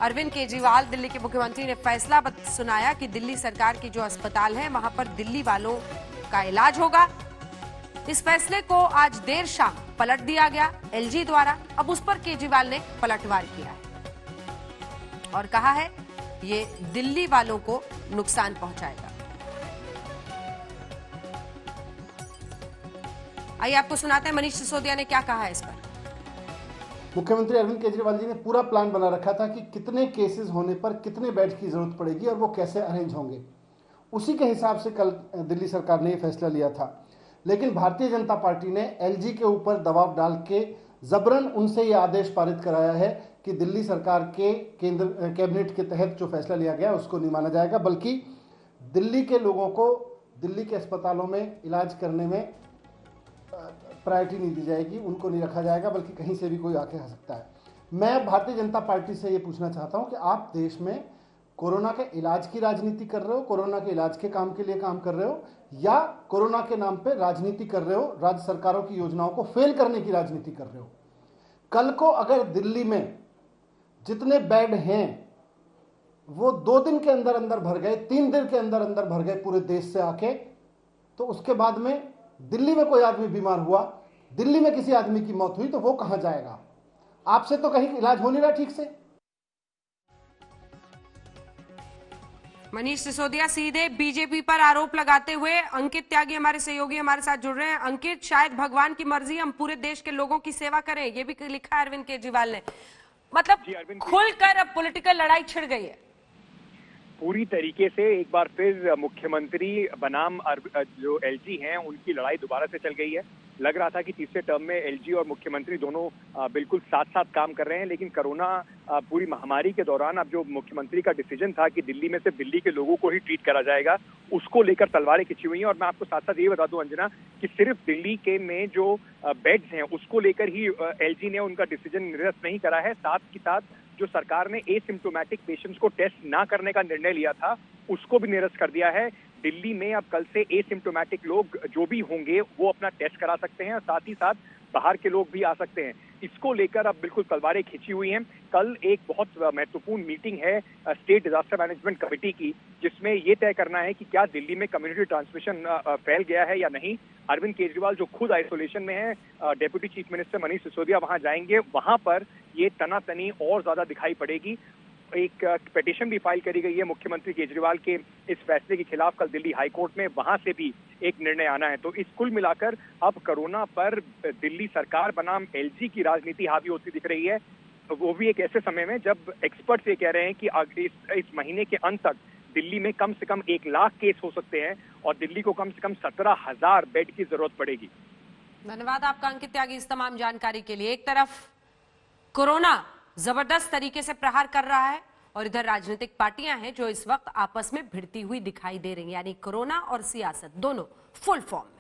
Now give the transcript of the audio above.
अरविंद केजरीवाल दिल्ली के मुख्यमंत्री ने फैसला सुनाया कि दिल्ली सरकार की जो अस्पताल है वहां पर दिल्ली वालों का इलाज होगा। इस फैसले को आज देर शाम पलट दिया गया एलजी द्वारा। अब उस पर केजरीवाल ने पलटवार किया है और कहा है ये दिल्ली वालों को नुकसान पहुंचाएगा। आइए आपको सुनाते हैं मनीष सिसोदिया ने क्या कहा है इस पर। मुख्यमंत्री अरविंद केजरीवाल जी ने पूरा प्लान बना रखा था कि कितने केसेस होने पर कितने बेड की जरूरत पड़ेगी और वो कैसे अरेंज होंगे। उसी के हिसाब से कल दिल्ली सरकार ने ये फैसला लिया था। लेकिन भारतीय जनता पार्टी ने एलजी के ऊपर दबाव डाल के जबरन उनसे ये आदेश पारित कराया है कि दिल्ली सरकार के केंद्र कैबिनेट के तहत जो फैसला लिया गया उसको नहीं माना जाएगा, बल्कि दिल्ली के लोगों को दिल्ली के अस्पतालों में इलाज करने में प्रायोरिटी नहीं दी जाएगी, उनको नहीं रखा जाएगा, बल्कि कहीं से भी कोई आके आ सकता है। मैं भारतीय जनता पार्टी से ये पूछना चाहता हूँ कि आप देश में कोरोना के इलाज की राजनीति कर रहे हो, कोरोना के इलाज के काम के लिए काम कर रहे हो, या कोरोना के नाम पे राजनीति कर रहे हो, राज्य सरकारों की योजनाओं को फेल करने की राजनीति कर रहे हो। कल को अगर दिल्ली में जितने बेड हैं वो 2 दिन के अंदर अंदर भर गए, 3 दिन के अंदर अंदर भर गए पूरे देश से आके, तो उसके बाद में दिल्ली में कोई आदमी बीमार हुआ, दिल्ली में किसी आदमी की मौत हुई, तो वो कहां जाएगा? आपसे तो कहीं इलाज हो नहीं रहा ठीक से। मनीष सिसोदिया सीधे बीजेपी पर आरोप लगाते हुए अंकित त्यागी हमारे सहयोगी हमारे साथ जुड़ रहे हैं। अंकित, शायद भगवान की मर्जी हम पूरे देश के लोगों की सेवा करें, ये भी लिखा है अरविंद केजरीवाल ने। मतलब खुलकर अब पॉलिटिकल लड़ाई छिड़ गई है पूरी तरीके से। एक बार फिर मुख्यमंत्री बनाम जो एलजी हैं उनकी लड़ाई दोबारा से चल गई है। लग रहा था कि तीसरे टर्म में एलजी और मुख्यमंत्री दोनों बिल्कुल साथ साथ काम कर रहे हैं, लेकिन कोरोना पूरी महामारी के दौरान अब जो मुख्यमंत्री का डिसीजन था कि दिल्ली में सिर्फ दिल्ली के लोगों को ही ट्रीट करा जाएगा, उसको लेकर तलवारें खिंची हुई हैं। और मैं आपको साथ साथ ये बता दूं अंजना कि सिर्फ दिल्ली के में जो बेड्स हैं उसको लेकर ही एलजी ने उनका डिसीजन निरस्त नहीं करा है। साथ ही साथ जो सरकार ने एसिम्प्टोमेटिक पेशेंट्स को टेस्ट ना करने का निर्णय लिया था उसको भी निरस्त कर दिया है। दिल्ली में अब कल से एसिम्प्टोमेटिक लोग जो भी होंगे वो अपना टेस्ट करा सकते हैं और साथ ही साथ बाहर के लोग भी आ सकते हैं। इसको लेकर अब बिल्कुल तलवारें खिंची हुई हैं। कल एक बहुत महत्वपूर्ण मीटिंग है स्टेट डिजास्टर मैनेजमेंट कमेटी की, जिसमें ये तय करना है कि क्या दिल्ली में कम्युनिटी ट्रांसमिशन फैल गया है या नहीं। अरविंद केजरीवाल जो खुद आइसोलेशन में है, deputy chief minister Manish Sisodia वहां जाएंगे, वहां पर ये तनातनी और ज्यादा दिखाई पड़ेगी। एक पिटीशन भी फाइल करी गई है मुख्यमंत्री केजरीवाल के इस फैसले के खिलाफ कल दिल्ली हाई कोर्ट में, वहां से भी एक निर्णय आना है। तो इस कुल मिलाकर अब कोरोना पर दिल्ली सरकार बनाम एलजी की राजनीति हावी होती दिख रही है, वो भी एक ऐसे समय में जब एक्सपर्ट्स ये कह रहे हैं कि इस महीने के अंत तक दिल्ली में कम से कम 1 लाख केस हो सकते हैं और दिल्ली को कम से कम 17,000 बेड की जरूरत पड़ेगी। धन्यवाद आपका अंकित त्यागी इस तमाम जानकारी के लिए। एक तरफ कोरोना जबरदस्त तरीके से प्रहार कर रहा है और इधर राजनीतिक पार्टियां हैं जो इस वक्त आपस में भिड़ती हुई दिखाई दे रही हैं, यानी कोरोना और सियासत दोनों फुल फॉर्म में।